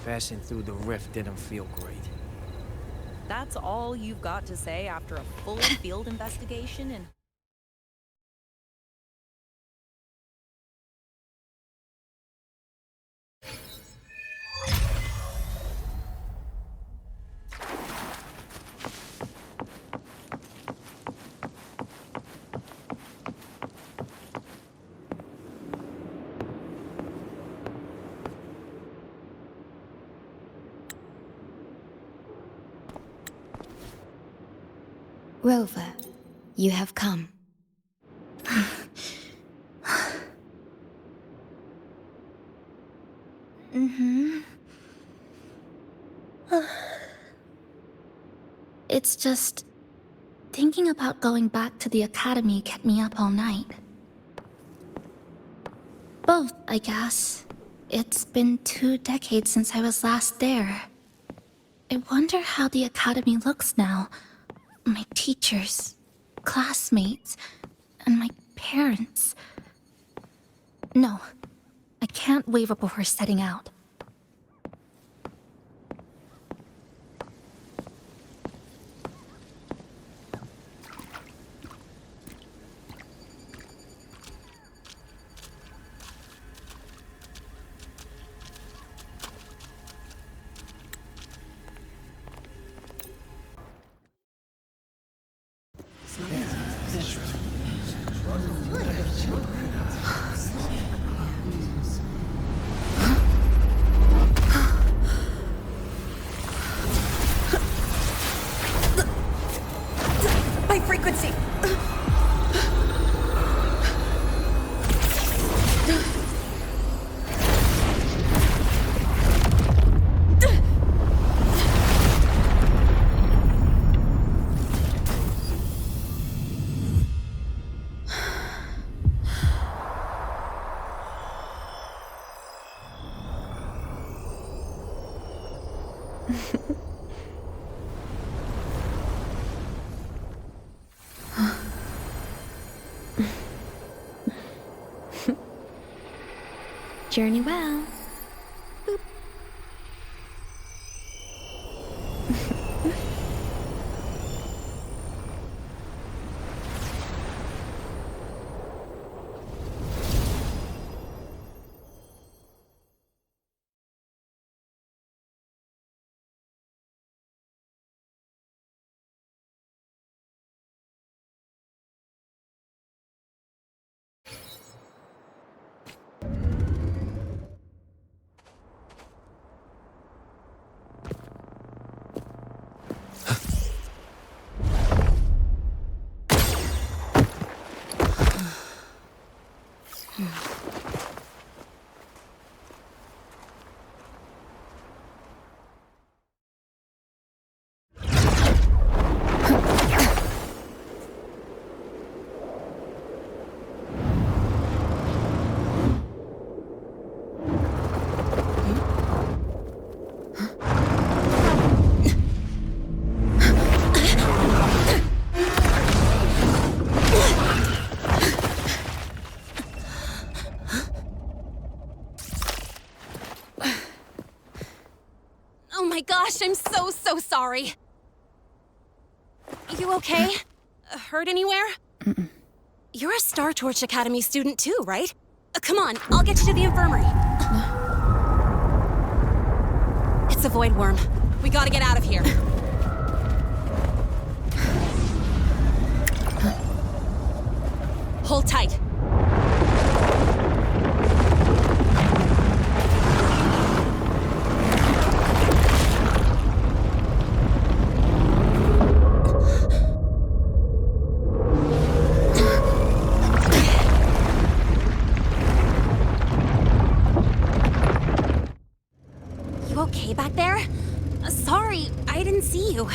Passing through the rift didn't feel great. That's all you've got to say after a full field investigation and... Rover, you have come. It's just... thinking about going back to the academy kept me up all night. Both, I guess. It's been 2 decades since I was last there. I wonder how the academy looks now. My teachers, classmates, and my parents. No, I can't waver before setting out. Frequency! Journey well. Boop. My gosh, I'm so sorry. You okay? Hurt anywhere? You're a Star Torch Academy student too, right? Come on, I'll get you to the infirmary. It's a void worm. We gotta get out of here. Hold tight. Okay back there? Sorry, I didn't see you.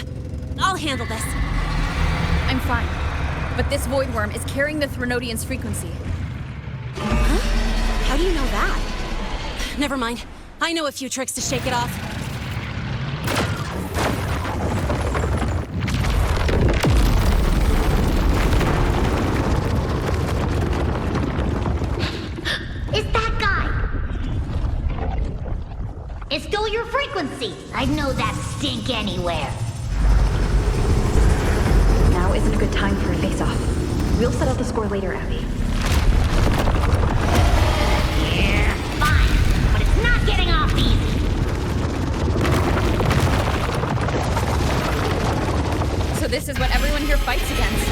I'll handle this. I'm fine. But this void worm is carrying the Threnodian's frequency. Huh? How do you know that? Never mind. I know a few tricks to shake it off. It's that guy! It's still your frequency! I'd know that stink anywhere. Now isn't a good time for a face-off. We'll settle the score later, Abby. Yeah, fine. But it's not getting off easy. So this is what everyone here fights against.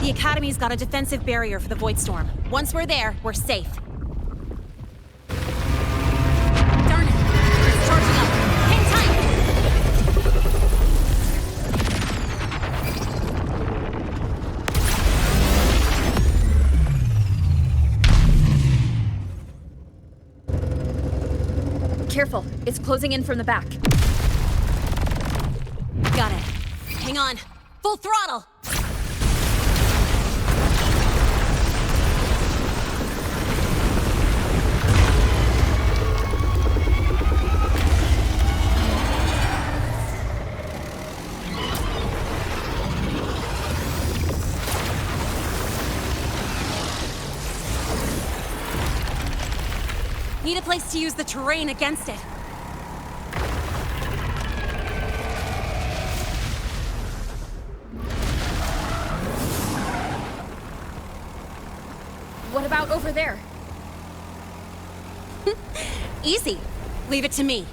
The Academy's got a defensive barrier for the Void Storm. Once we're there, we're safe. Darn it! It's charging up! Hang tight! Careful, it's closing in from the back. Got it. Hang on. Full throttle! Need a place to use the terrain against it. What about over there? Easy. Leave it to me.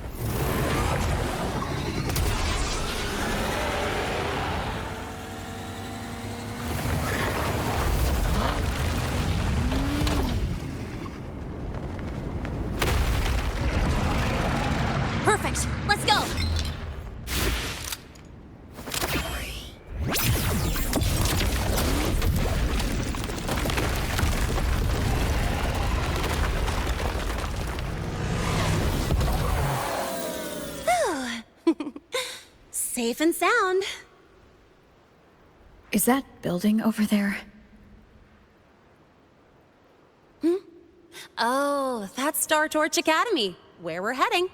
Perfect. Let's go. Safe and sound. Is that building over there? Oh, that's Star Torch Academy, where we're heading.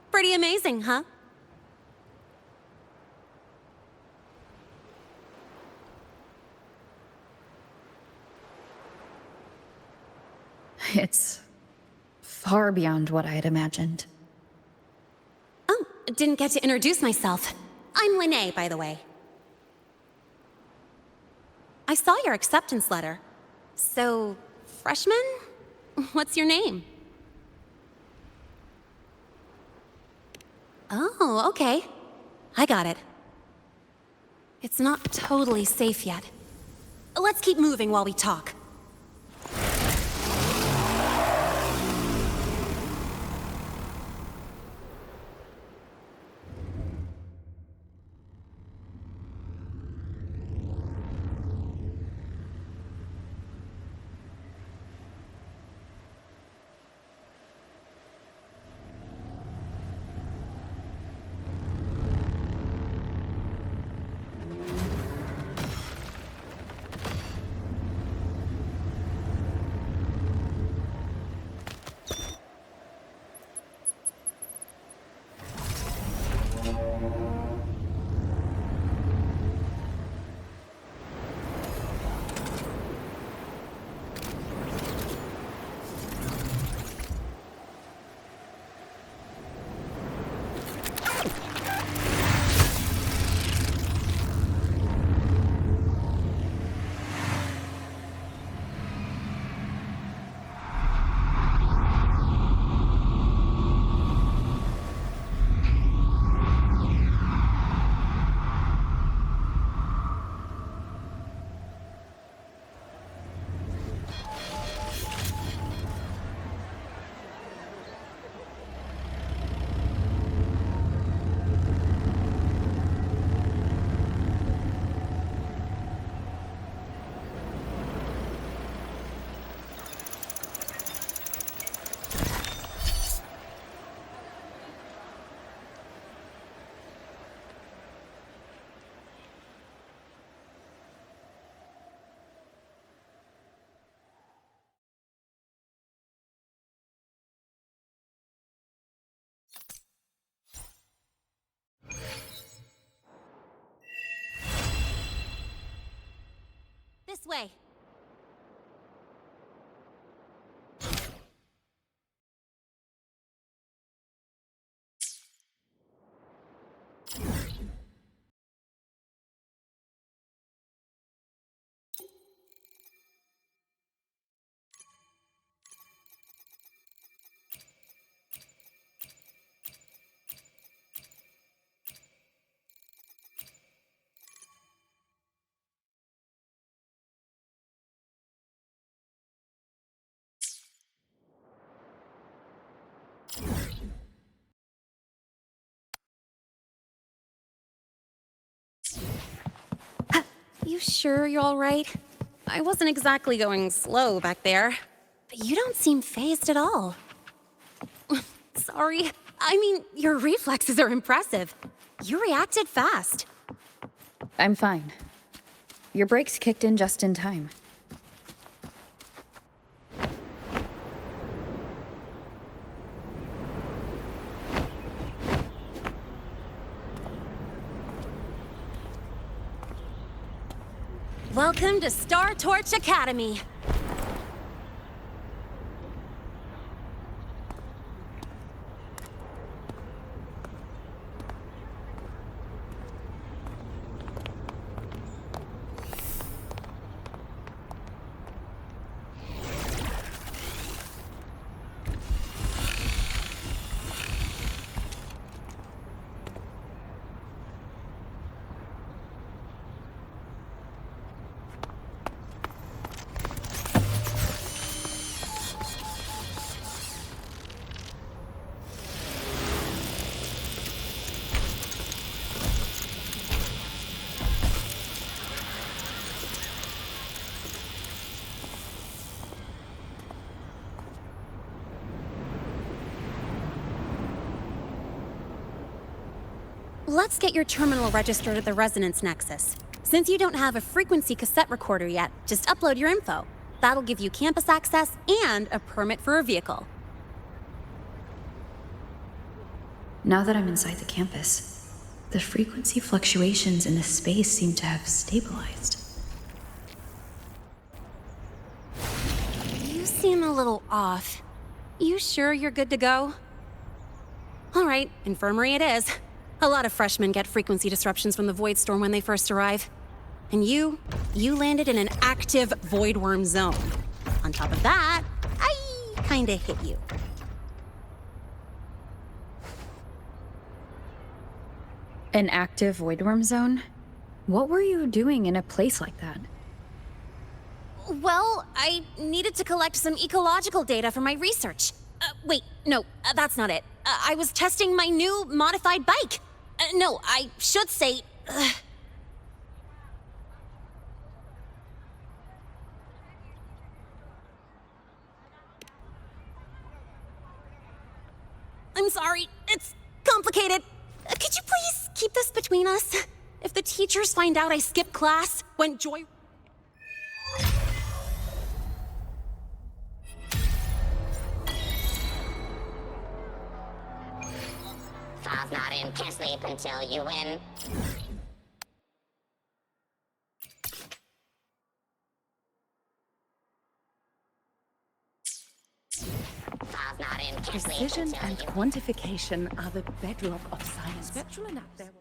Pretty amazing, huh? It's far beyond what I had imagined. Oh, didn't get to introduce myself. I'm Lene, by the way. I saw your acceptance letter. So, freshman? What's your name? Oh, okay. I got it. It's not totally safe yet. Let's keep moving while we talk. This way. You sure you're all right? I wasn't exactly going slow back there, but you don't seem fazed at all. Sorry. I mean, your reflexes are impressive. You reacted fast. I'm fine. Your brakes kicked in just in time. Welcome to Star Torch Academy. Let's get your terminal registered at the Resonance Nexus. Since you don't have a frequency cassette recorder yet, just upload your info. That'll give you campus access and a permit for a vehicle. Now that I'm inside the campus, the frequency fluctuations in this space seem to have stabilized. You seem a little off. You sure you're good to go? All right, infirmary it is. A lot of freshmen get frequency disruptions from the Void Storm when they first arrive. And you landed in an active Void Worm zone. On top of that, I kinda hit you. An active void worm zone? What were you doing in a place like that? Well, I needed to collect some ecological data for my research. Wait, no, that's not it. I was testing my new modified bike. No, I should say... I'm sorry, it's complicated. Could you please keep this between us? If the teachers find out I skipped class, went joy... File's not in. Can't sleep until you win. File's not in. Can't sleep Precision until and you quantification are the bedrock of science. Spectral and there.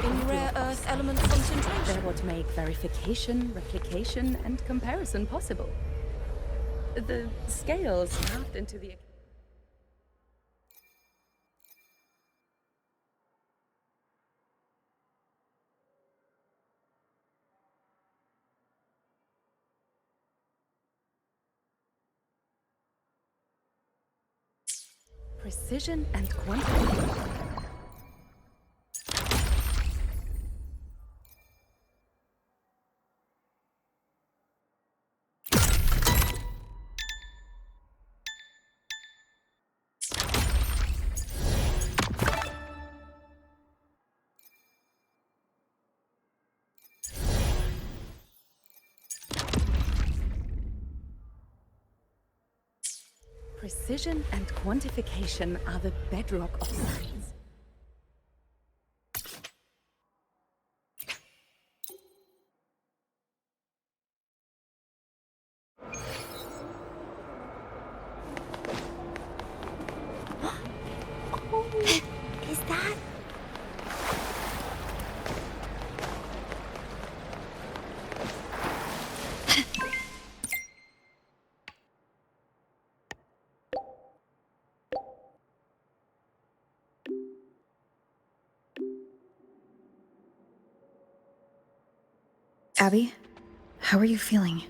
In rare earth element concentration. They're what make verification, replication, and comparison possible. The scales carved into the... Precision and quantification. Precision and quantification are the bedrock of science. Is that... Abby, how are you feeling?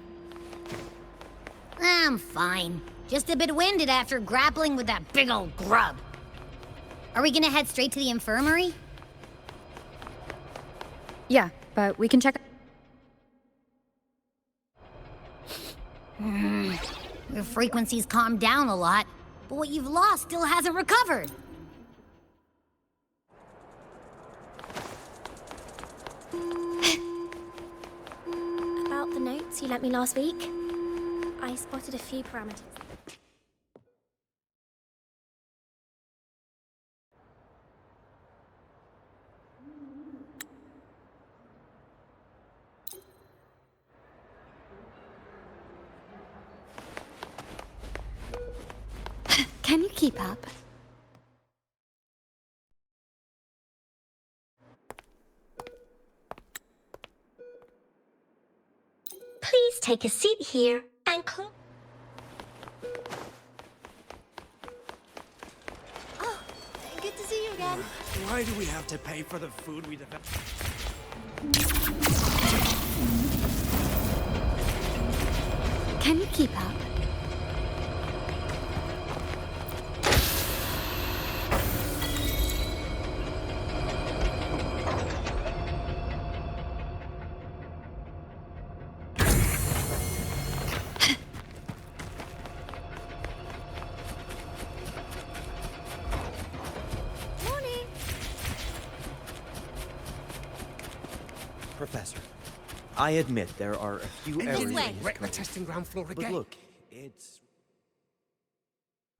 I'm fine. Just a bit winded after grappling with that big old grub. Are we gonna head straight to the infirmary? Yeah, but we can check. Your frequency's calmed down a lot, but what you've lost still hasn't recovered. About the notes you lent me last week, I spotted a few parameters. Can you keep up? Please take a seat here and Oh, good to see you again. Why do we have to pay for the food we develop? Can you keep up? Professor, I admit there are a few areas. Wreck the testing ground floor again. But look, it's.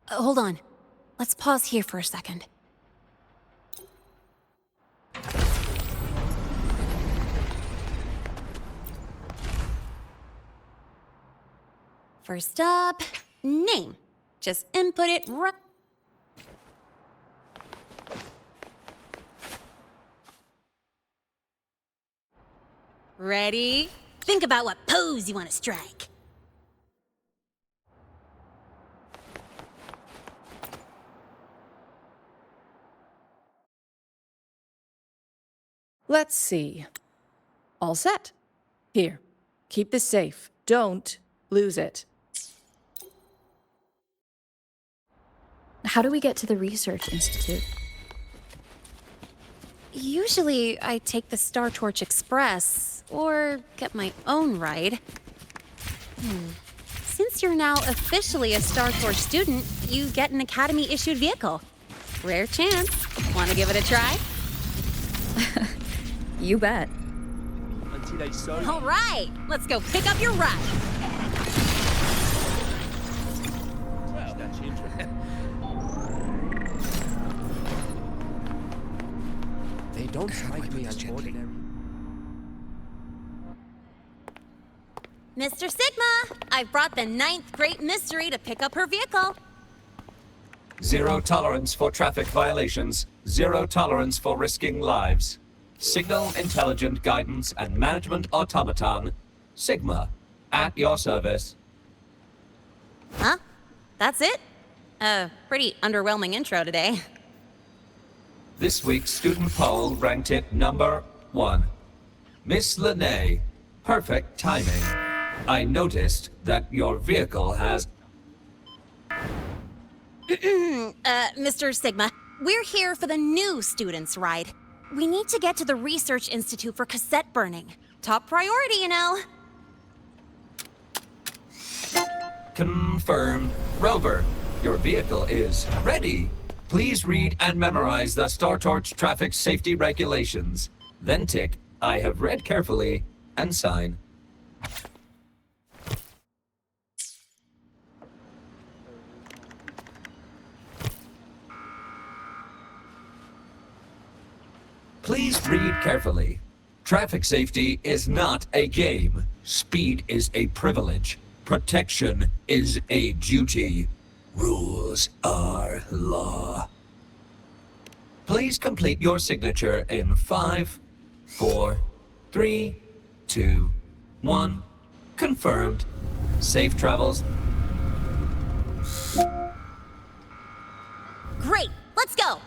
Hold on. Let's pause here for a second. First up, name. Just input it right. Ready? Think about what pose you want to strike. Let's see. All set. Here, keep this safe. Don't lose it. How do we get to the Research Institute? Usually, I take the Star Torch Express, or get my own ride. Since you're now officially a Star Torch student, you get an Academy-issued vehicle. Rare chance. Want to give it a try? You bet. All right, let's go pick up your ride. They don't strike me as ordinary. Mr. Sigma, I've brought the 9th Great Mystery to pick up her vehicle. Zero tolerance for traffic violations. Zero tolerance for risking lives. Signal Intelligent Guidance and Management Automaton. Sigma. At your service. Huh? That's it? Pretty underwhelming intro today. This week's student poll ranked it number 1. Miss Lene, perfect timing. I noticed that your vehicle has... Mr. Sigma, we're here for the new students' ride. We need to get to the Research Institute for cassette burning. Top priority, you know. Confirmed. Rover, your vehicle is ready. Please read and memorize the Star Torch traffic safety regulations. Then tick, I have read carefully, and sign. Please read carefully. Traffic safety is not a game. Speed is a privilege. Protection is a duty. Rules are law. Please complete your signature in 5, 4, 3, 2, 1. Confirmed. Safe travels. Great, let's go.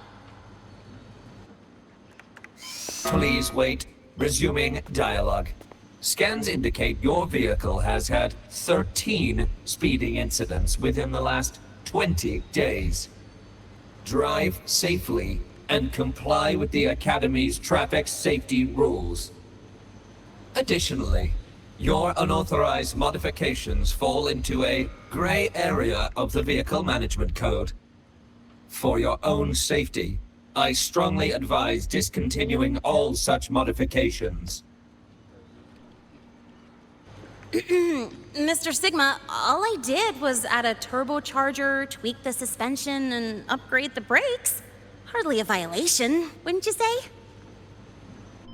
Please wait. Resuming dialogue. Scans indicate your vehicle has had 13 speeding incidents within the last 20 days. Drive safely and comply with the Academy's traffic safety rules. Additionally, your unauthorized modifications fall into a gray area of the Vehicle Management Code. For your own safety, I strongly advise discontinuing all such modifications. Mr. Sigma, all I did was add a turbocharger, tweak the suspension, and upgrade the brakes. Hardly a violation, wouldn't you say?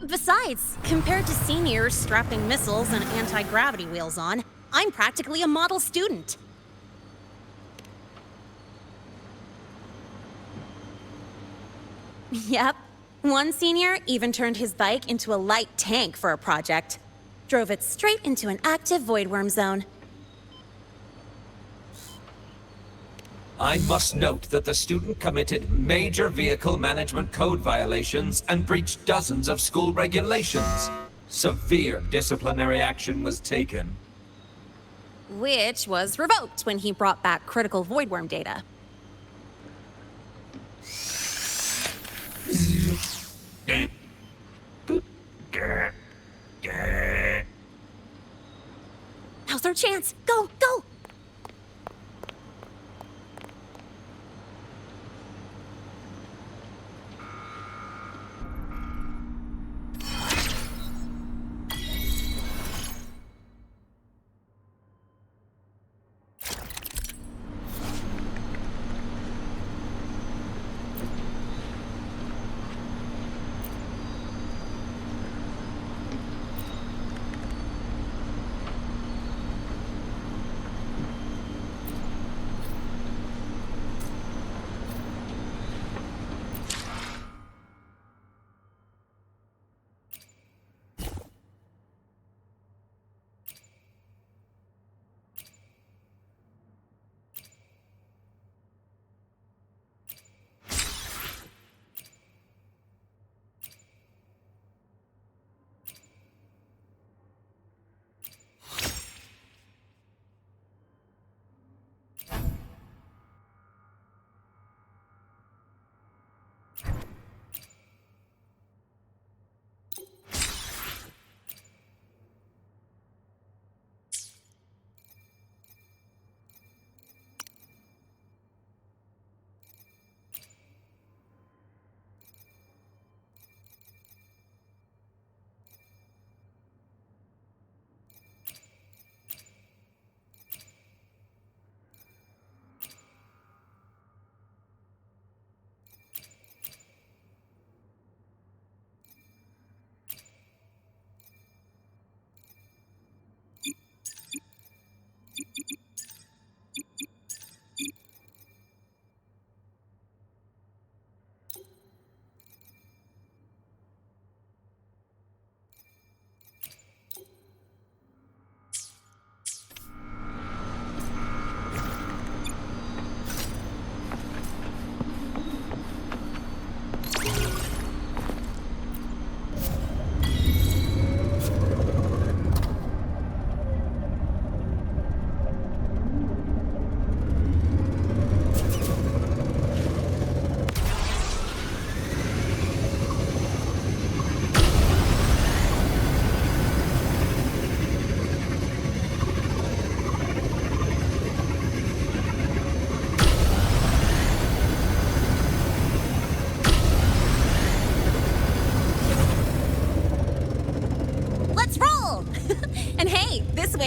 Besides, compared to seniors strapping missiles and anti-gravity wheels on, I'm practically a model student. Yep. One senior even turned his bike into a light tank for a project. Drove it straight into an active voidworm zone. I must note that the student committed major vehicle management code violations and breached dozens of school regulations. Severe disciplinary action was taken. Which was revoked when he brought back critical voidworm data. Now's our chance! Go, go!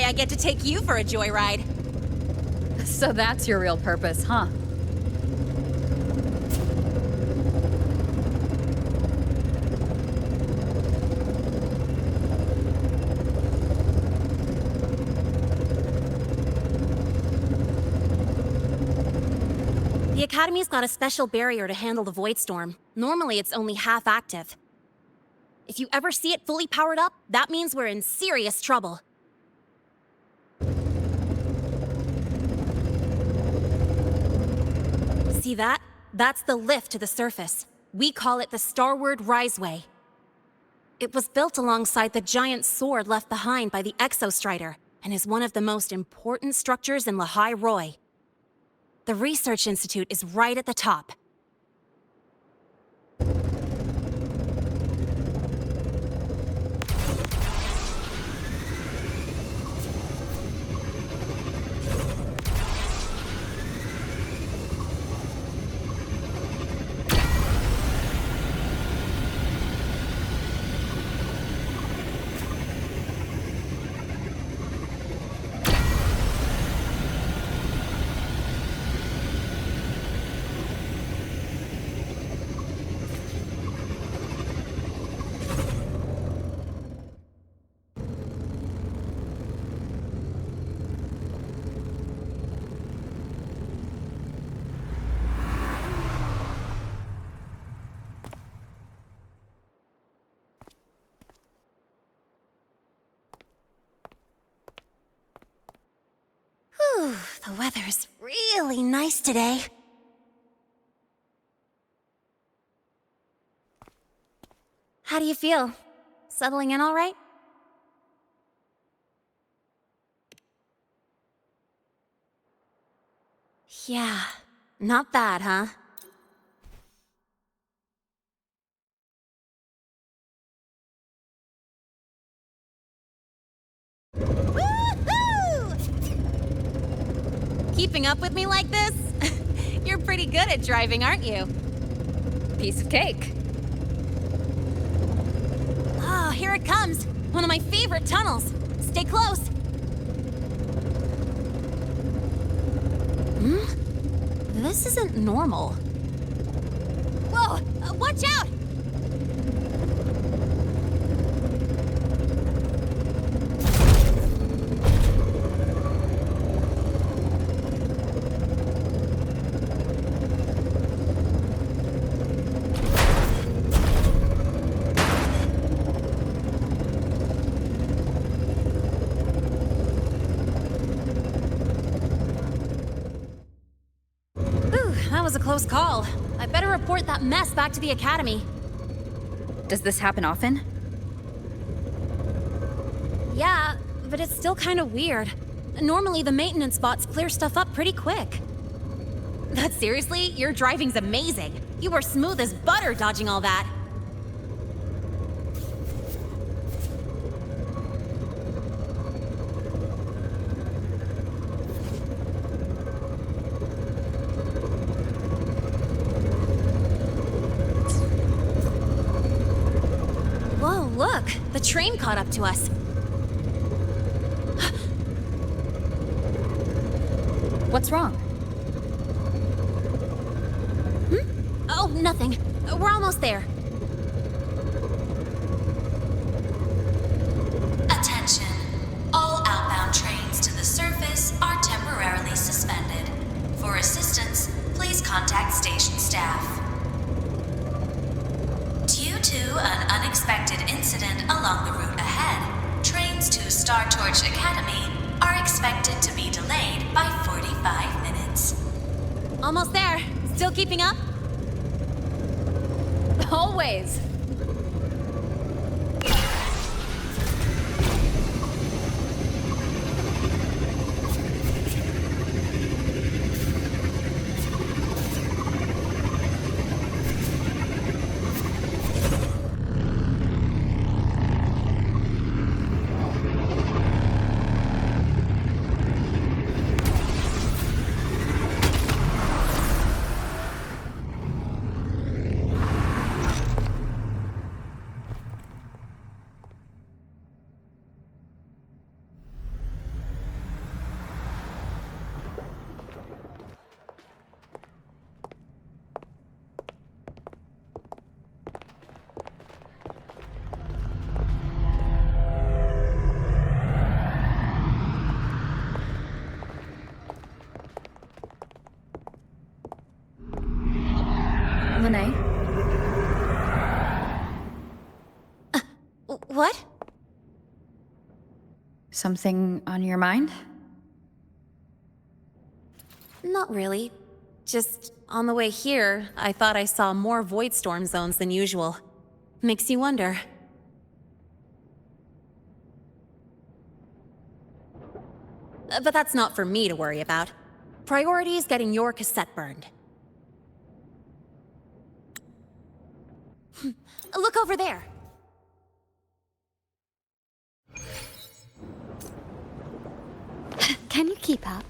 I get to take you for a joyride. So that's your real purpose, huh? The Academy's got a special barrier to handle the Void Storm. Normally, it's only half active. If you ever see it fully powered up, that means we're in serious trouble. See that? That's the lift to the surface. We call it the Starward Riseway. It was built alongside the giant sword left behind by the Exostrider, and is one of the most important structures in Lahai-Roi. The Research Institute is right at the top. Whew, the weather's really nice today. How do you feel? Settling in all right? Yeah, not bad, huh? Woohoo! Keeping up with me like this? You're pretty good at driving, aren't you? Piece of cake. Oh, here it comes. One of my favorite tunnels. Stay close. This isn't normal. Whoa! Watch out! That was a close call. I better report that mess back to the Academy. Does this happen often? Yeah, but it's still kind of weird. Normally the maintenance bots clear stuff up pretty quick. But seriously, your driving's amazing. You were smooth as butter dodging all that. Whoa, look! The train caught up to us. What's wrong? Oh, nothing. We're almost there. Attention. All outbound trains to the surface are temporarily suspended. For assistance, please contact station staff. Due to an unexpected incident along the route ahead, trains to Star Torch Academy are expected to be delayed by 45 minutes. Almost there. Still keeping up? Always. Lene? What? Something on your mind? Not really. Just on the way here, I thought I saw more void storm zones than usual. Makes you wonder. But that's not for me to worry about. Priority is getting your cassette burned. Look over there. Can you keep up?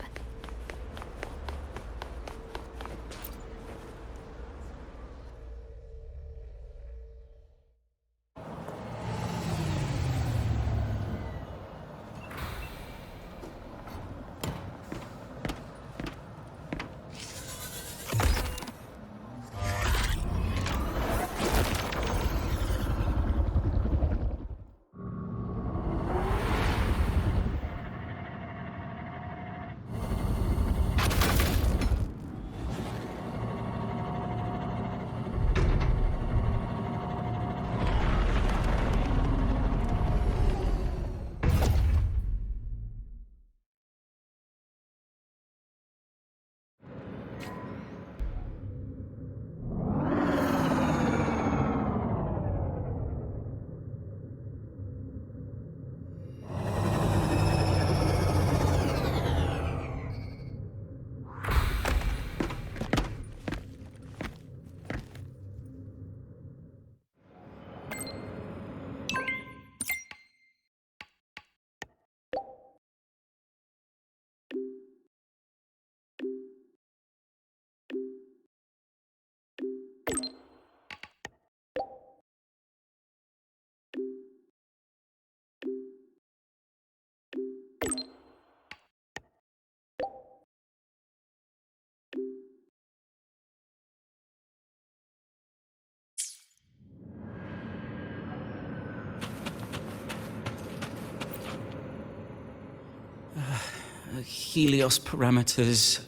Helios parameters.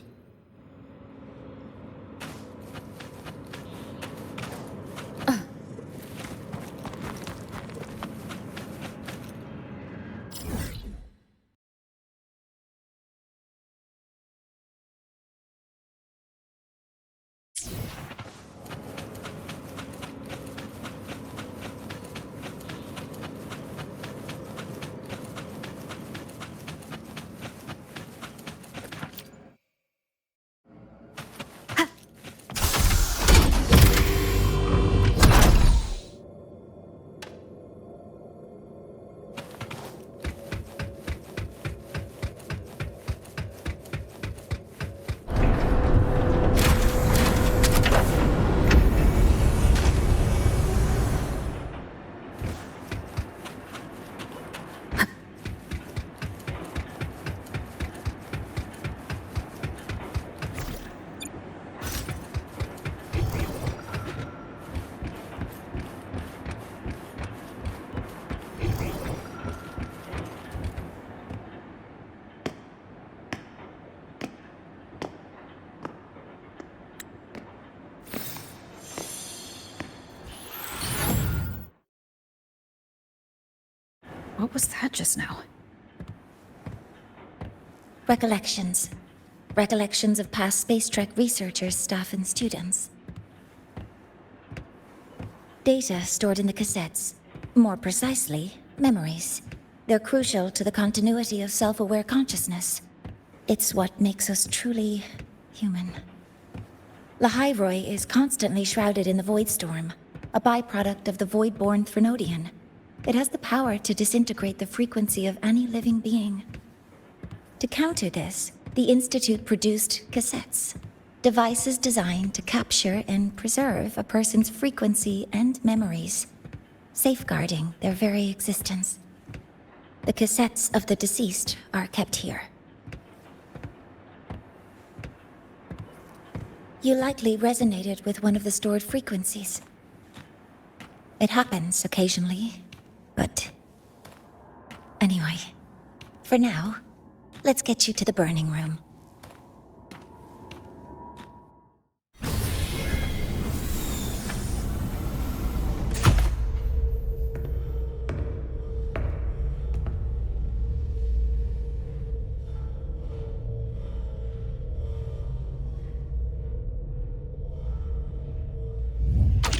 What was that just now? Recollections. Recollections of past Space Trek researchers, staff, and students. Data stored in the cassettes. More precisely, memories. They're crucial to the continuity of self-aware consciousness. It's what makes us truly human. Lahai-Roi is constantly shrouded in the Void Storm, a byproduct of the Void-born Threnodian. It has the power to disintegrate the frequency of any living being. To counter this, the Institute produced cassettes, devices designed to capture and preserve a person's frequency and memories, safeguarding their very existence. The cassettes of the deceased are kept here. You likely resonated with one of the stored frequencies. It happens occasionally, but anyway, for now, let's get you to the burning room.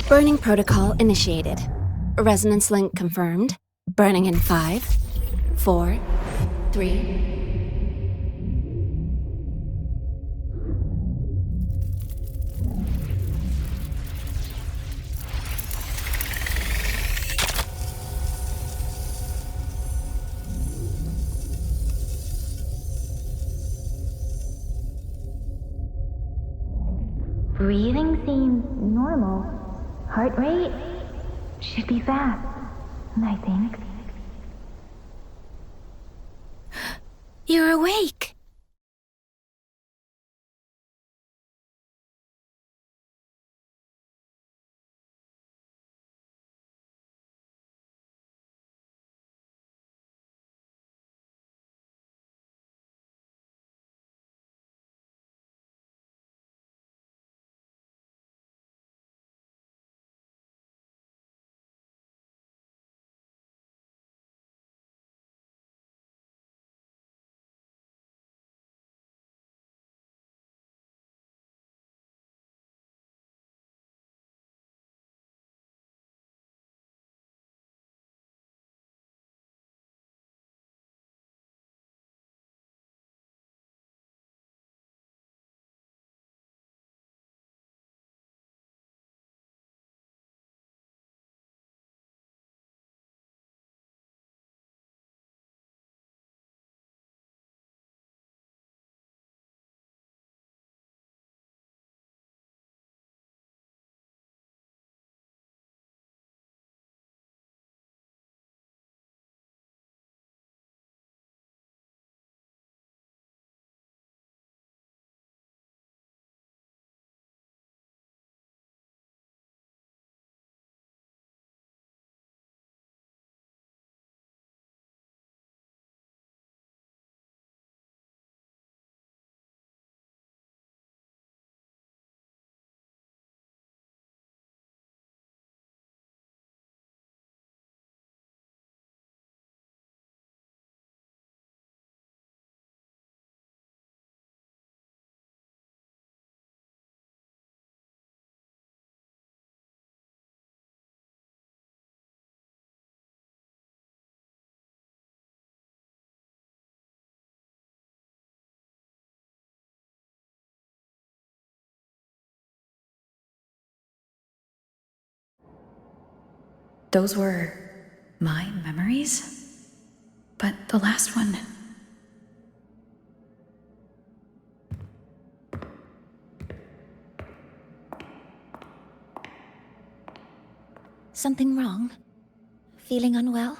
Burning protocol initiated. Resonance link confirmed. Burning in 5, 4, 3, Breathing seems normal. Heart rate should be fast, I think. You're awake! Those were my memories? But the last one... Something wrong? Feeling unwell?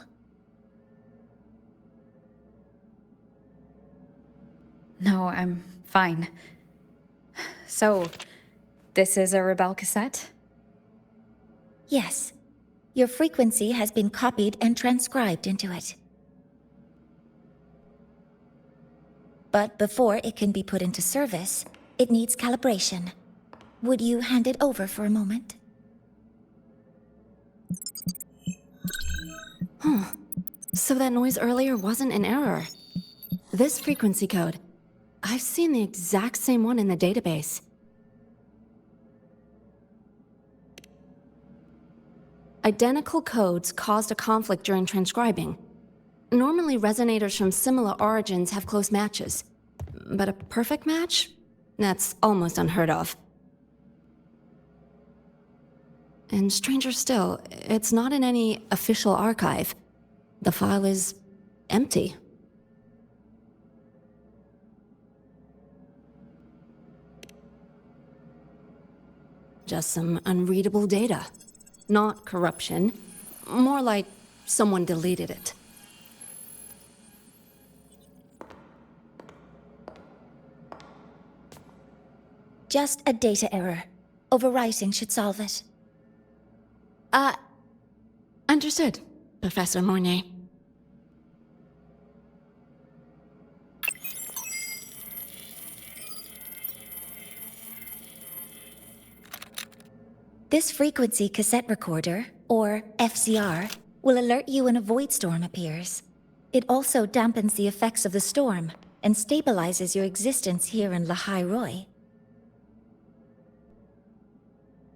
No, I'm fine. So, this is a Rebel cassette? Yes. Your frequency has been copied and transcribed into it. But before it can be put into service, it needs calibration. Would you hand it over for a moment? Huh. So that noise earlier wasn't an error. This frequency code, I've seen the exact same one in the database. Identical codes caused a conflict during transcribing. Normally, resonators from similar origins have close matches. But a perfect match? That's almost unheard of. And stranger still, it's not in any official archive. The file is empty. Just some unreadable data. Not corruption. More like someone deleted it. Just a data error. Overwriting should solve it. Understood, Professor Mornay. This frequency cassette recorder, or FCR, will alert you when a void storm appears. It also dampens the effects of the storm and stabilizes your existence here in Lahai-Roi.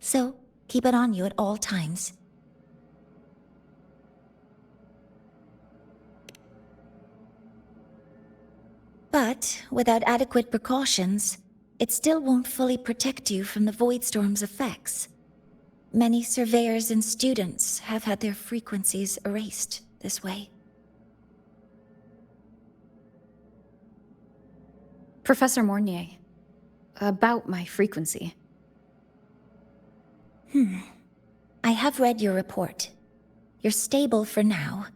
So, keep it on you at all times. But without adequate precautions, it still won't fully protect you from the void storm's effects. Many surveyors and students have had their frequencies erased this way. Professor Mornier, about my frequency. I have read your report. You're stable for now.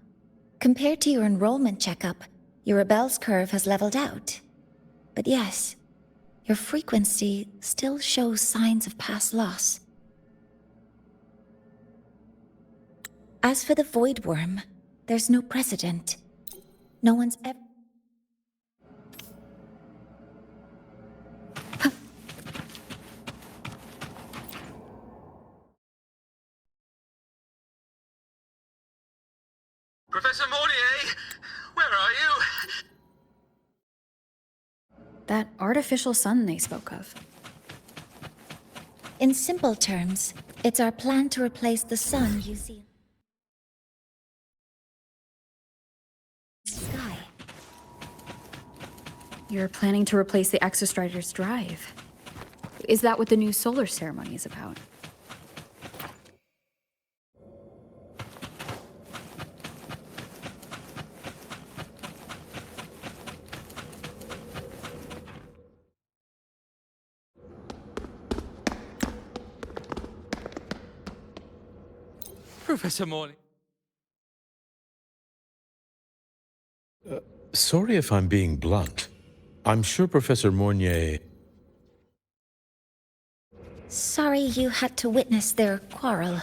Compared to your enrollment checkup, your rebel's curve has leveled out. But yes, your frequency still shows signs of past loss. As for the Void Worm, there's no precedent. No one's ever... Professor Mortier, where are you? That artificial sun they spoke of. In simple terms, it's our plan to replace the sun you see in the sky. You're planning to replace the Exostrider's drive. Is that what the new solar ceremony is about? Professor Morley. Sorry if I'm being blunt. I'm sure Professor Mornier... Sorry you had to witness their quarrel.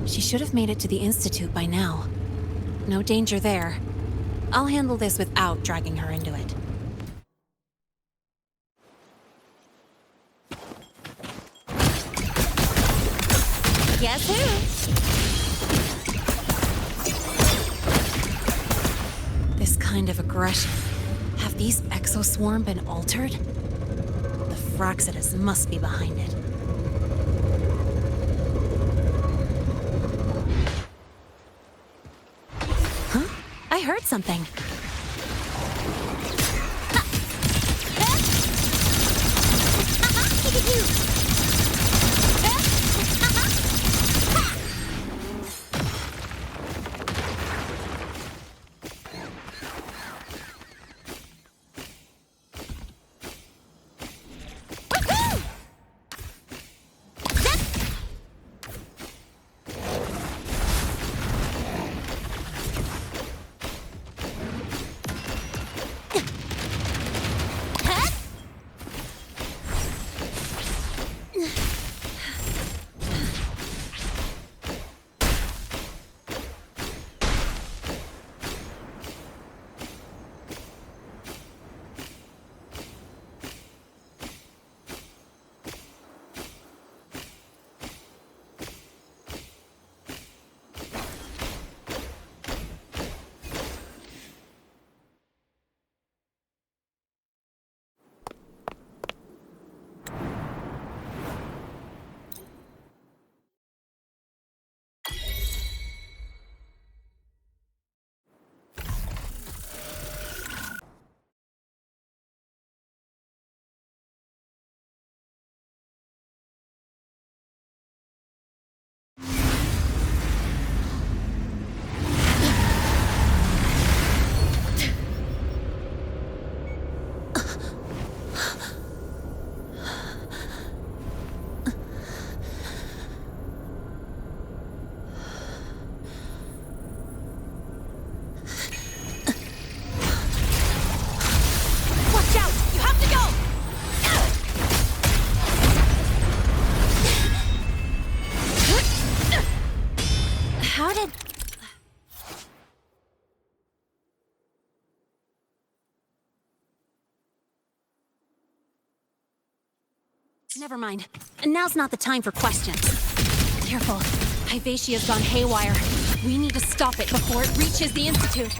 She should have made it to the Institute by now. No danger there. I'll handle this without dragging her into it. Guess who? This kind of aggression. Have these exoswarm been altered? The Fraxidus must be behind it. I heard something. Never mind. Now's not the time for questions. Careful. Hyvatia's gone haywire. We need to stop it before it reaches the Institute.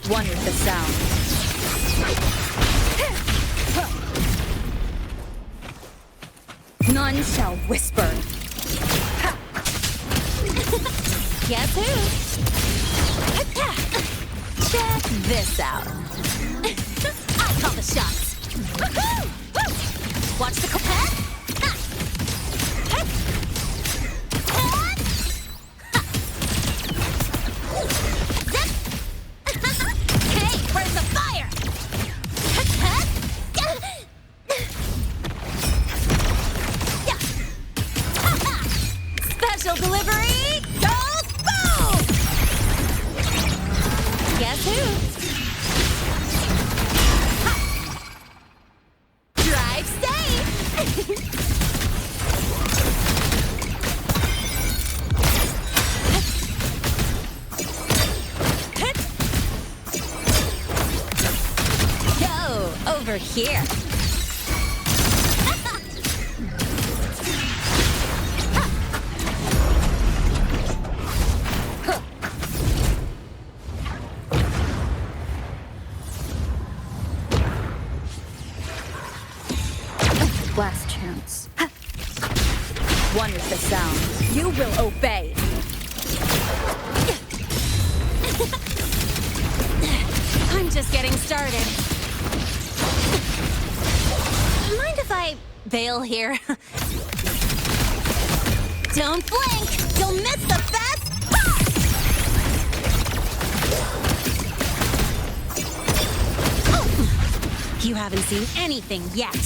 One with the sound. None shall whisper. Guess who? Check this out. I call the shots. Watch the copet. Hey, where's the fire? Special delivery goes boom! Guess who? Drive safe! Go over here. Last chance. One with the sound. You will obey. I'm just getting started. Mind if I bail here? Don't blink! You'll miss the best part! You haven't seen anything yet.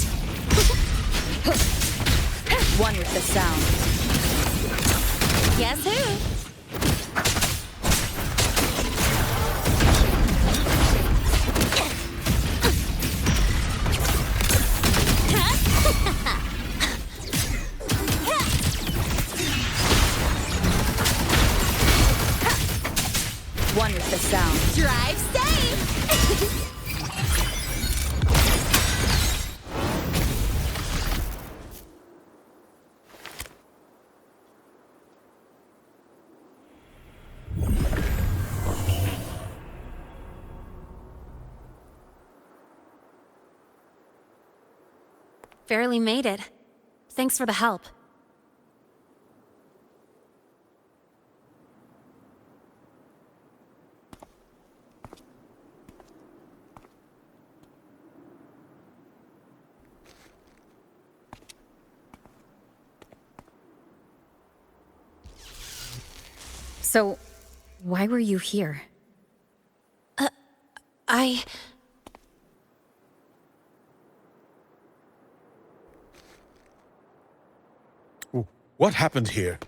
One with the sound. Guess who? One with the sound. Drive safe! Barely made it. Thanks for the help. So, why were you here? What happened here?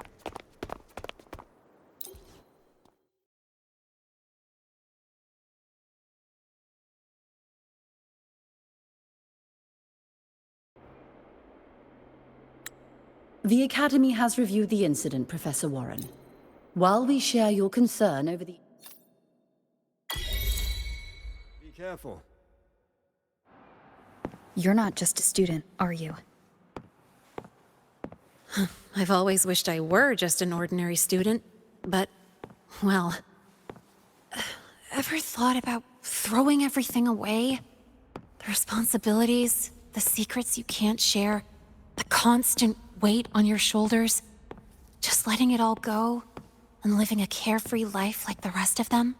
The Academy has reviewed the incident, Professor Warren. While we share your concern over the... Be careful. You're not just a student, are you? I've always wished I were just an ordinary student, but, well... Ever thought about throwing everything away? The responsibilities, the secrets you can't share, the constant weight on your shoulders. Just letting it all go, and living a carefree life like the rest of them?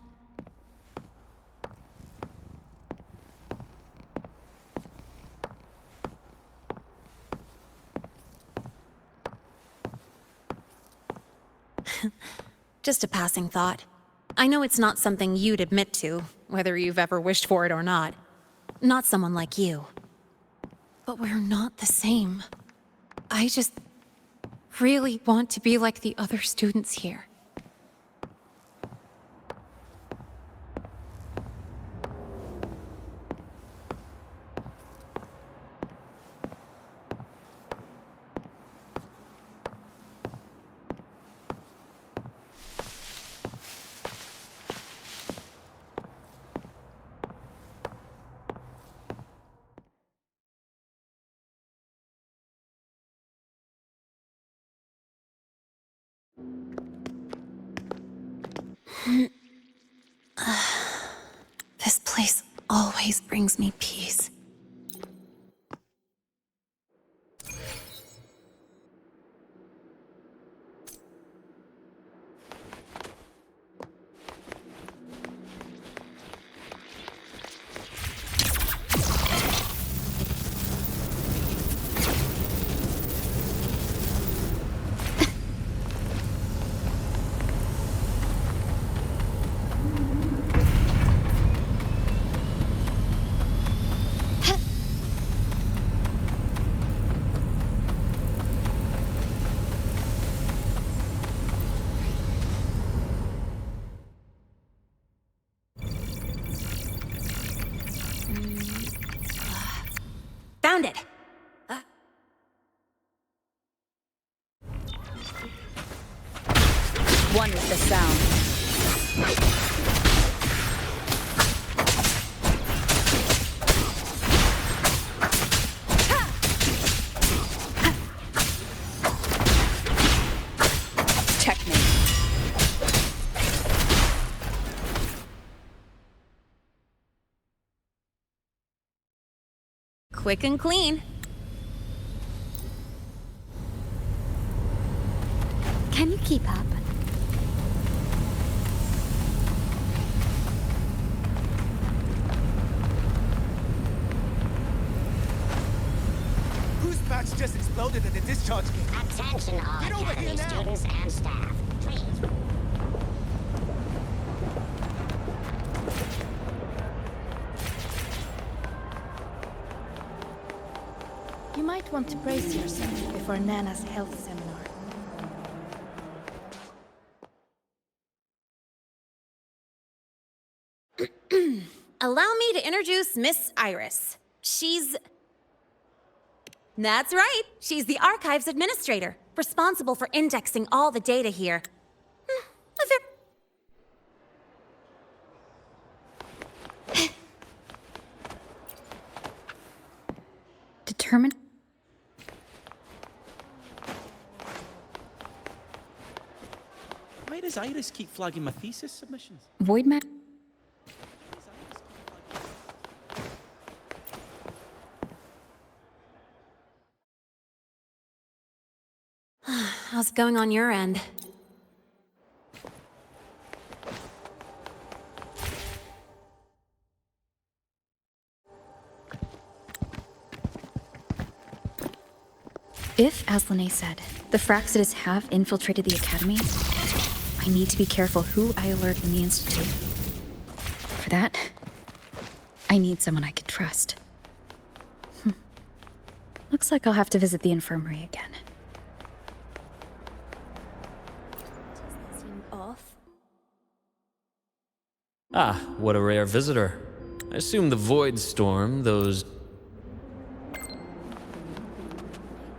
Just a passing thought. I know it's not something you'd admit to, whether you've ever wished for it or not. Not someone like you. But we're not the same. I just really want to be like the other students here. This place always brings me peace. Found it! One with the sound. Checkmate. Quick and clean. Can you keep up? Whose patch just exploded at the discharge gate? Attention all Get over Academy here now. students and staff. Please. You might want to brace yourself before Nana's health seminar. Allow me to introduce Miss Iris. That's right. She's the Archives Administrator, responsible for indexing all the data here. Determined. Why does Iris keep flagging my thesis submissions? Void map. How's it going on your end? If, as Lene said, the Fraxidus have infiltrated the Academy, I need to be careful who I alert in the Institute. For that, I need someone I can trust. Looks like I'll have to visit the infirmary again. Seem off. Ah, what a rare visitor. I assume the Void Storm, those...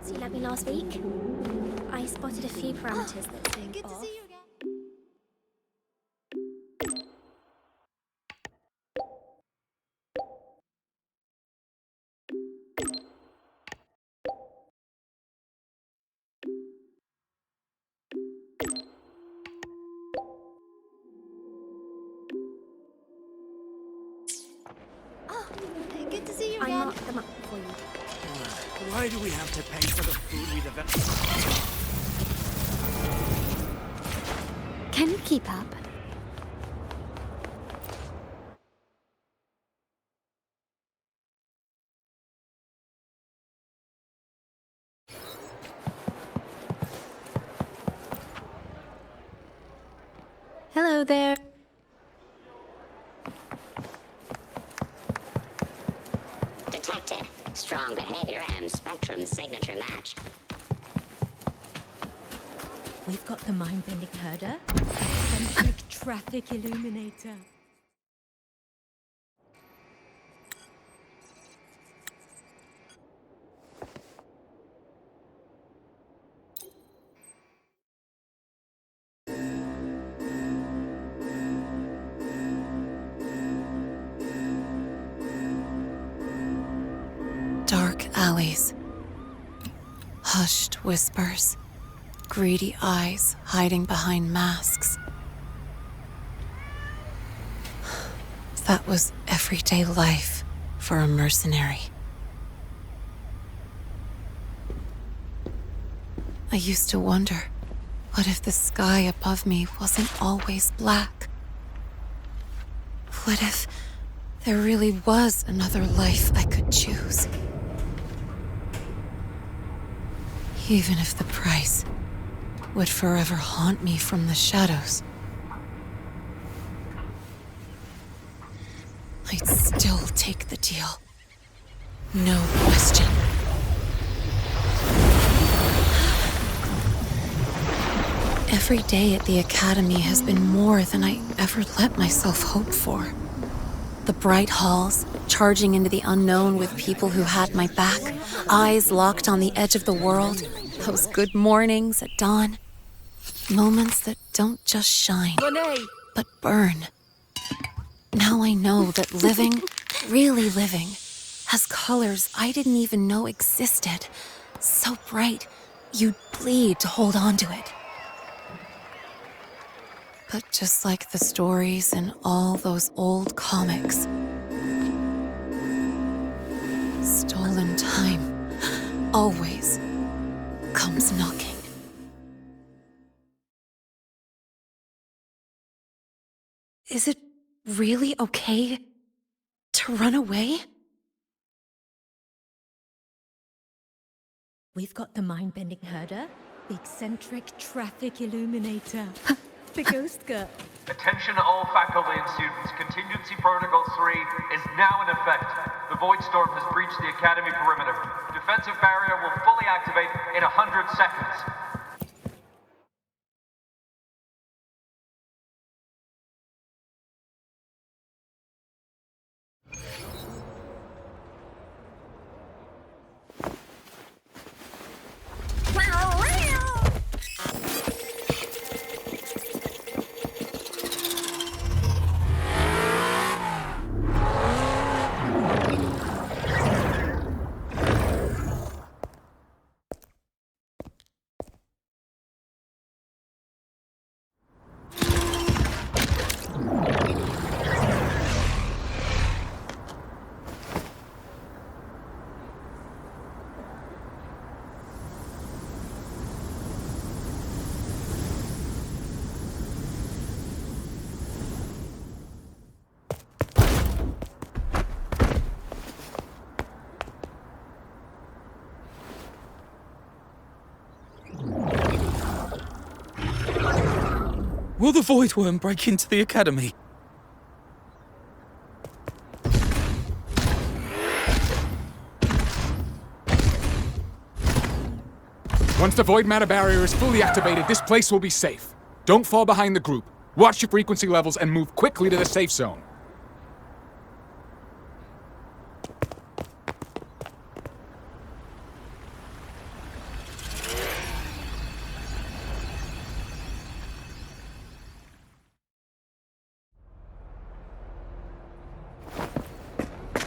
So you let me last week? I spotted a few parameters that seem off. See you again. Good to see you again. I marked them up for you. Why do we have to pay for the food we develop? Can you keep up? Hello there. Detected. Strong behavior and spectrum signature match. We've got the mind-bending herder, eccentric traffic illuminator. Dark alleys. Hushed whispers. Greedy eyes hiding behind masks. that was everyday life for a mercenary. I used to wonder, what if the sky above me wasn't always black? What if there really was another life I could choose? Even if the price would forever haunt me from the shadows, I'd still take the deal. No question. Every day at the Academy has been more than I ever let myself hope for. The bright halls, charging into the unknown with people who had my back, eyes locked on the edge of the world, those good mornings at dawn. Moments that don't just shine, but burn. Now I know that living, really living, has colors I didn't even know existed. So bright, you'd bleed to hold on to it. But just like the stories in all those old comics, stolen time always comes knocking. Is it really okay to run away? We've got the mind-bending herder, the eccentric traffic illuminator, the ghost girl. Attention all faculty and students. Contingency Protocol 3 is now in effect. The Void Storm has breached the Academy perimeter. Defensive barrier will fully activate in 100 seconds. Will the Void Worm break into the Academy? Once the Void Matter Barrier is fully activated, this place will be safe. Don't fall behind the group. Watch your frequency levels and move quickly to the safe zone.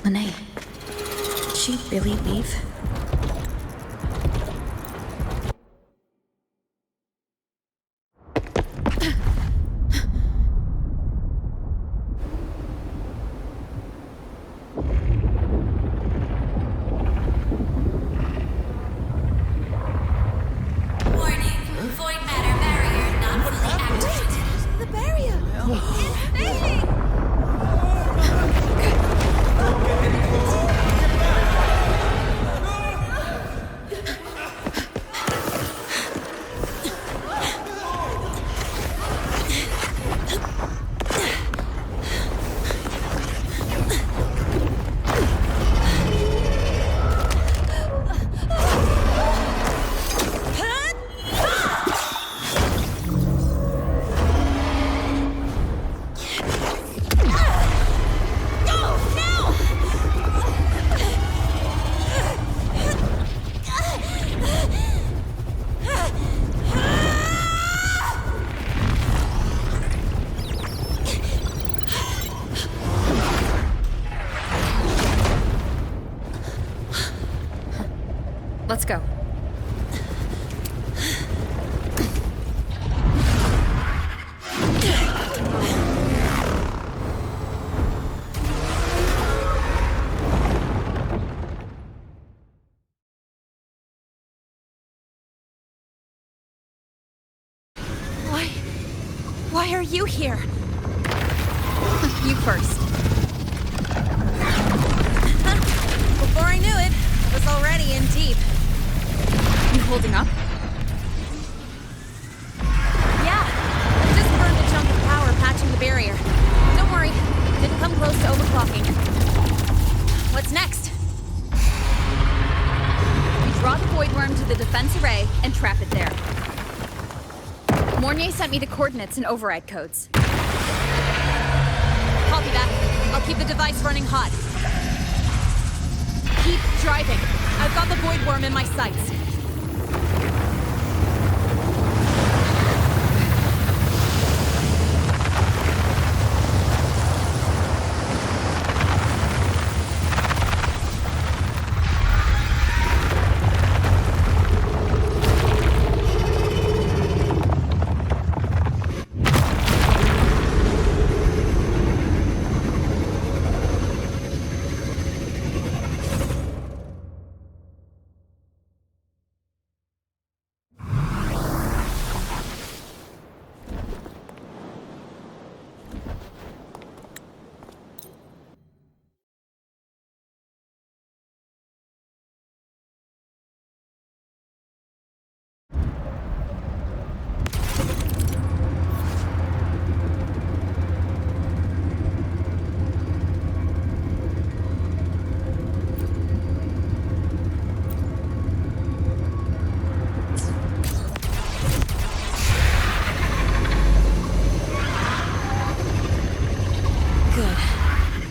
Lahai, did she really leave? Let's go. Why are you here? You first. Before I knew it, I was already in deep. You holding up? Yeah, I just burned a chunk of power patching the barrier. Don't worry, didn't come close to overclocking. What's next? We draw the void worm to the defense array and trap it there. Mornier sent me the coordinates and override codes. Copy that. I'll keep the device running hot. Keep driving. I've got the void worm in my sights.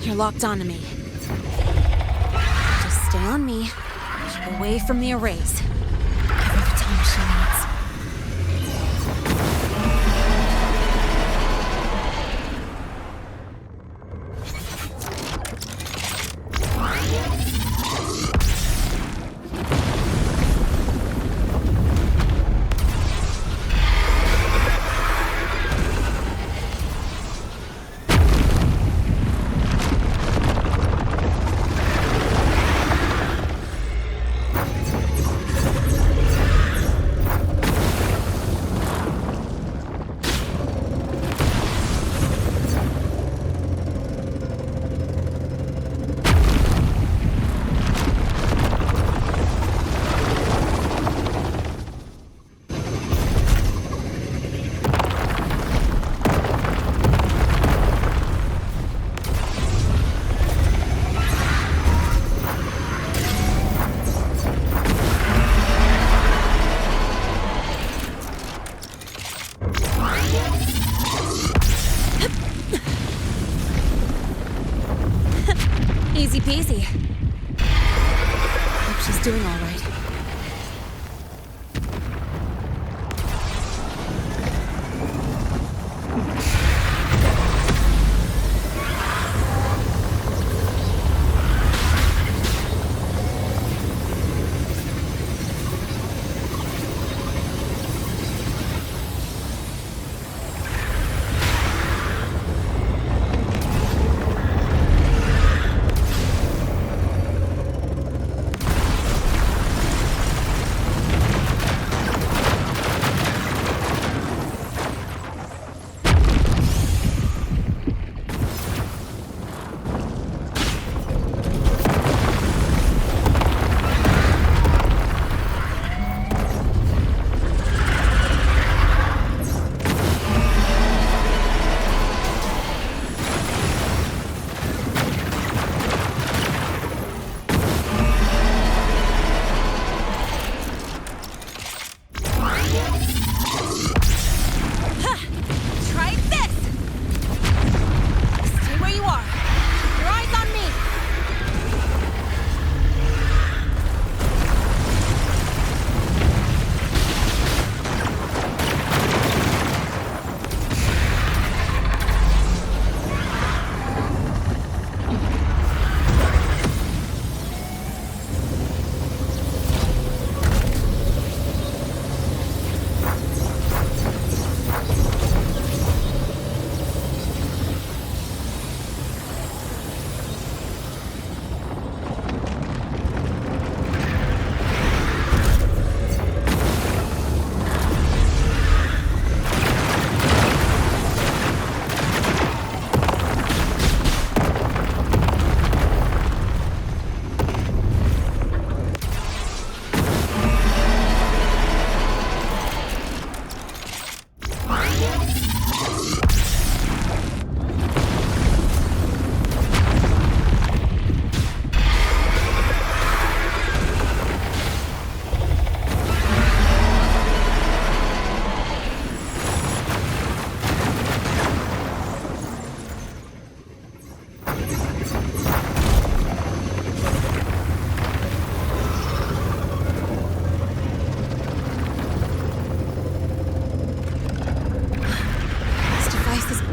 You're locked onto me. Just stay on me. Keep away from the arrays. Give her the time she needs. Easy peasy. Hope she's doing all right.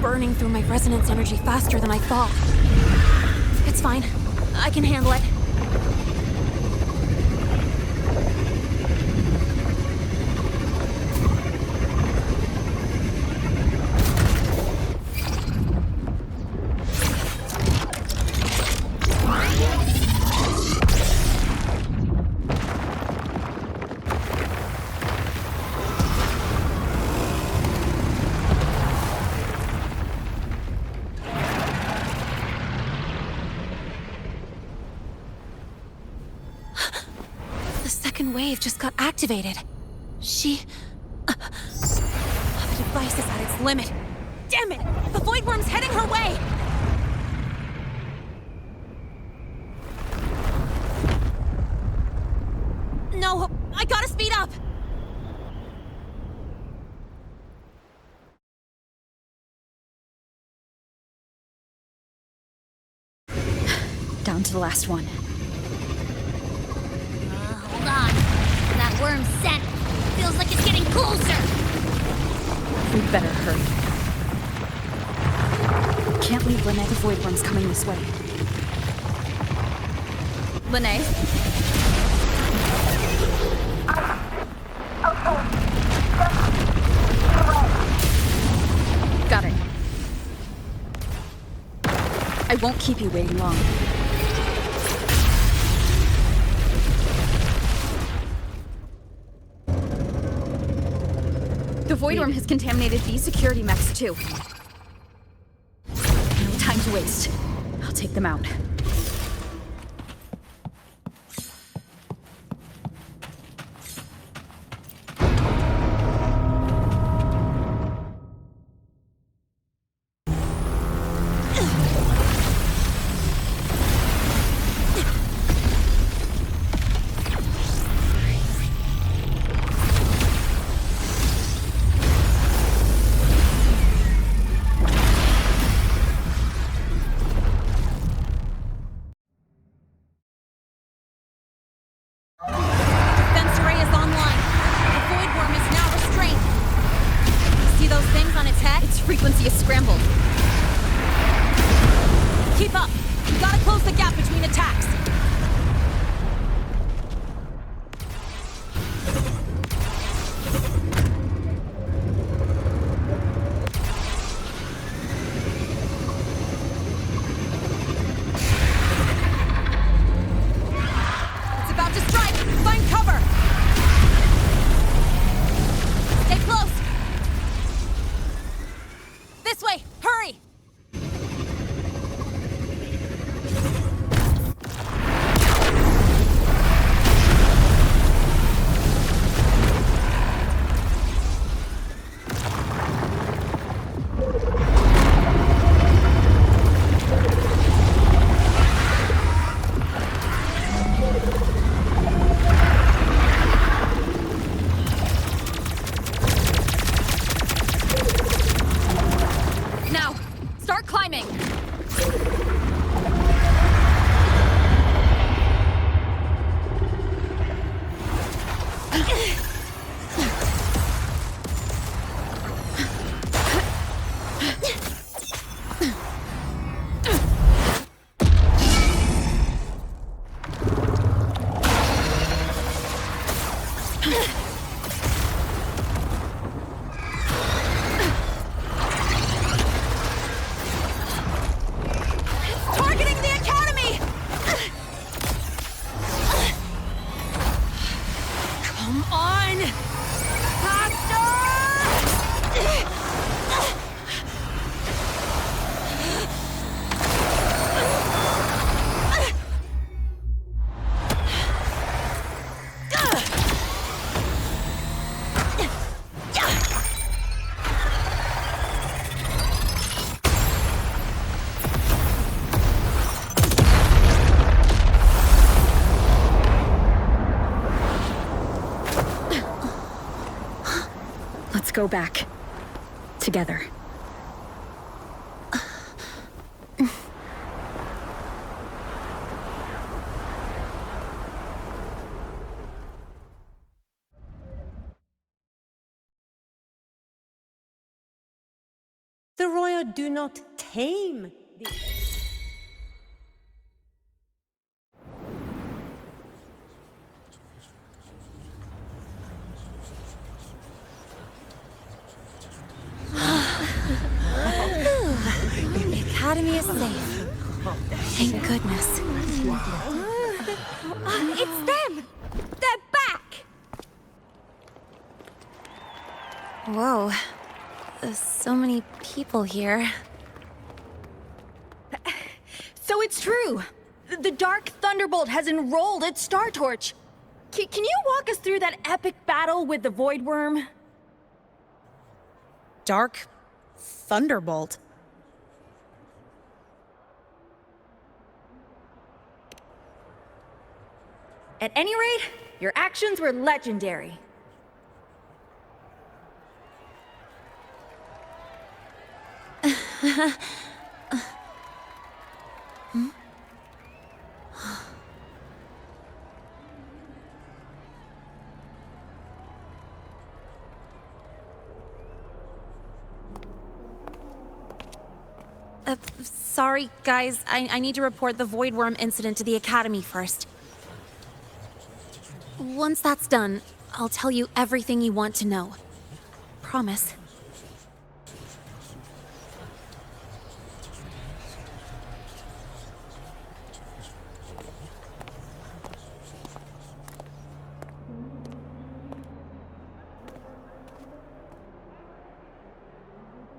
burning through my resonance energy faster than I thought. It's fine. I can handle it. Wave just got activated. The device is at its limit. Damn it! The Void Worm's heading her way! No, I gotta speed up! Down to the last one. Hold on. That worm's scent feels like it's getting closer. We'd better hurry. Can't leave Lene. The Void Worm's coming this way. Lene? Got it. I won't keep you waiting long. The Void Worm has contaminated these security mechs too. No time to waste. I'll take them out. Frequency is scrambled. Keep up! You gotta close the gap between attacks! It's about to strike! Find cover! Stay close! This way! Hurry! Let's go back. Together. The Royal do not tame the... The Academy is safe. Thank goodness. It's them! They're back! Whoa. There's so many people here. So it's true! The Dark Thunderbolt has enrolled at Star Torch! Can you walk us through that epic battle with the Void Worm? Dark Thunderbolt? At any rate, your actions were legendary. Sorry, guys. I need to report the Void Worm incident to the Academy first. Once that's done, I'll tell you everything you want to know. Promise.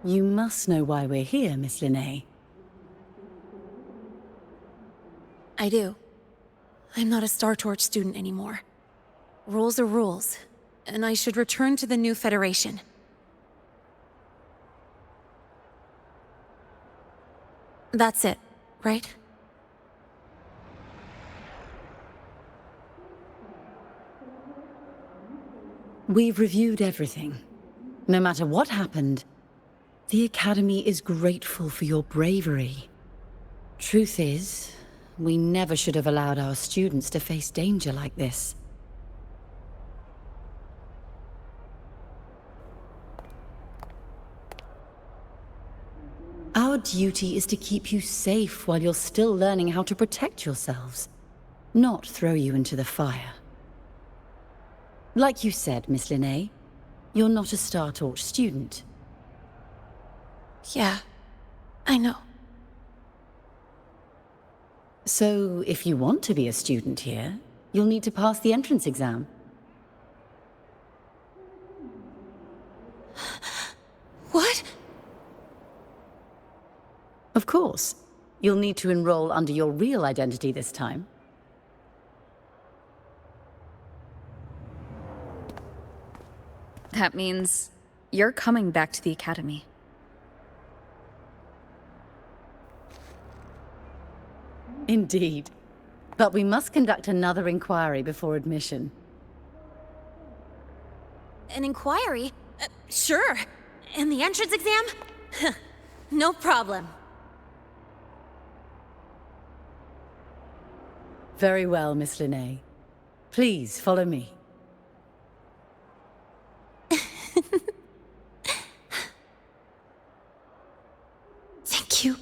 You must know why we're here, Miss Linnae. I do. I'm not a Star Torch student anymore. Rules are rules, and I should return to the new Federation. That's it, right? We've reviewed everything. No matter what happened, the Academy is grateful for your bravery. Truth is, we never should have allowed our students to face danger like this. Our duty is to keep you safe while you're still learning how to protect yourselves, not throw you into the fire. Like you said, Miss Linnae, you're not a Star Torch student. Yeah, I know. So, if you want to be a student here, you'll need to pass the entrance exam. What? Of course. You'll need to enroll under your real identity this time. That means you're coming back to the Academy. Indeed. But we must conduct another inquiry before admission. An inquiry? Sure. And the entrance exam? No problem. Very well, Miss Linnae. Please follow me. Thank you.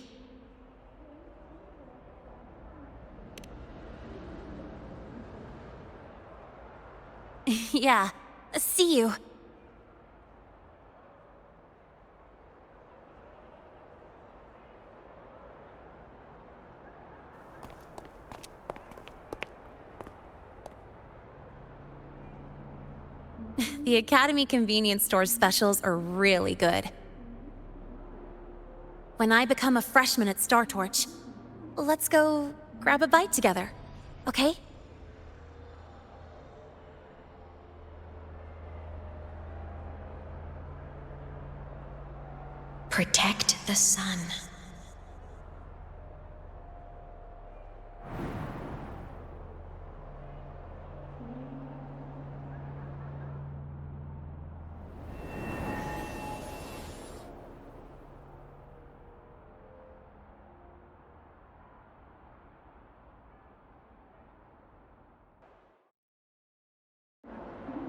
Yeah. See you. The Academy convenience store specials are really good. When I become a freshman at Star Torch, let's go grab a bite together, okay? Protect the sun.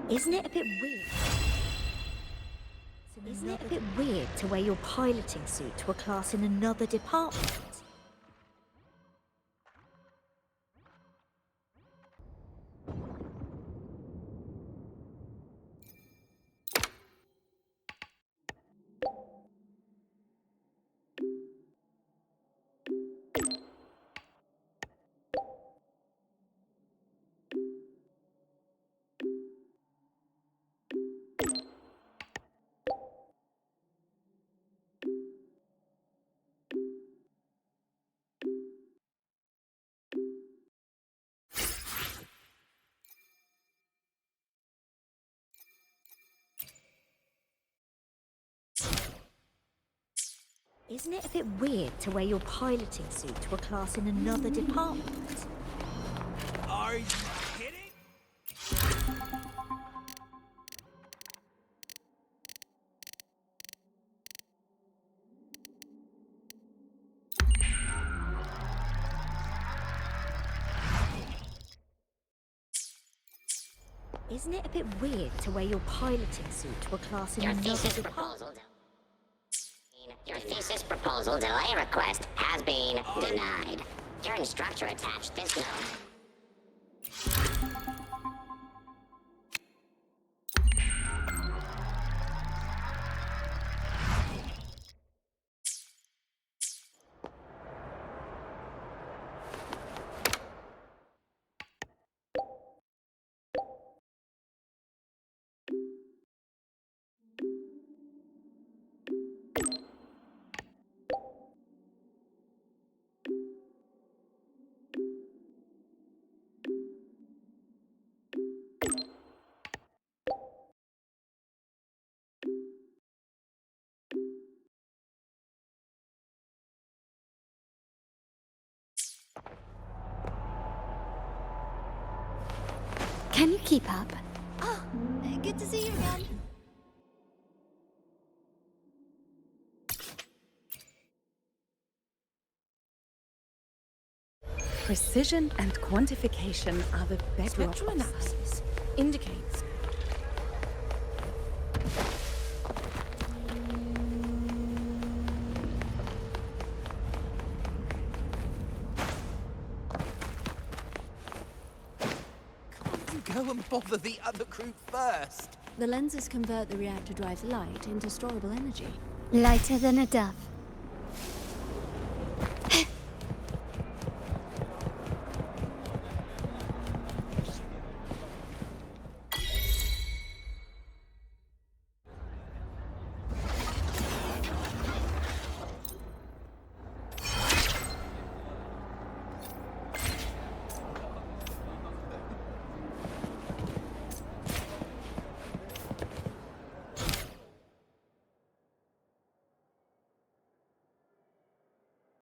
Isn't it a bit weird? Isn't it a bit weird to wear your piloting suit to a class in another department? Isn't it a bit weird to wear your piloting suit to a class in another department? Are you kidding? Isn't it a bit weird to wear your piloting suit to a class in another department? Your thesis proposal delay request has been denied. Your instructor attached this note. Can you keep up? Oh, good to see you again. Precision and quantification are the bedrock. Spectral analysis indicates. Go and bother the other group first. The lenses convert the reactor drive's light into storable energy. Lighter than a dove.